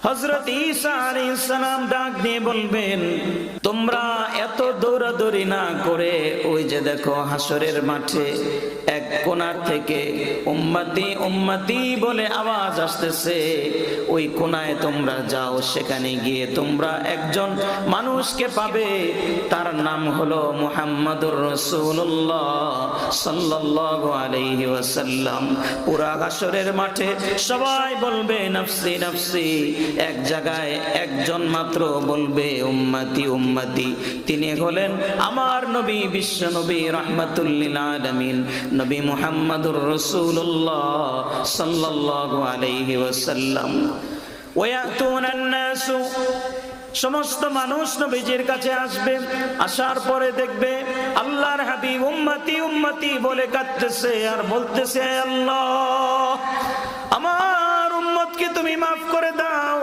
হযরত ঈসা আলাইহিস সালাম ডাক দিয়ে বলবেন, তোমরা এত দৌড়াদৌড়ি না করে ওই যে দেখো হাসরের মাঠে এক কোণার থেকে উম্মতি উম্মতি বলে আওয়াজ আসতেছে, ওই কোণায় তোমরা যাও, সেখানে গিয়ে তোমরা একজন মানুষকে পাবে, তার নাম হলো মুহাম্মাদুর রাসূলুল্লাহ সাল্লাল্লাহু আলাইহি ওয়াসাল্লাম। পুরা হাসরের মাঠে সবাই বলবে নফসি নফসি, এক জায়গায় একজন মাত্র বলবে উম্মতি উম্মতি, তিনি হলেন আমার নবী, বিশ্ব নবী, রাহমাতুল লিল আলামিন, নবী মুহাম্মাদুর রাসূলুল্লাহ সাল্লাল্লাহু আলাইহি ওয়াসাল্লাম। ওয়ায়াতুনান নাসু, সমস্ত মানুষ নবীজির কাছে আসবে, আসার পরে দেখবে আল্লাহর হাবিব উম্মতি উম্মতি বলে কাঁদতেছে আর বলতেছে, আল্লাহ আমার উম্মতকে তুমি মাফ করে দাও,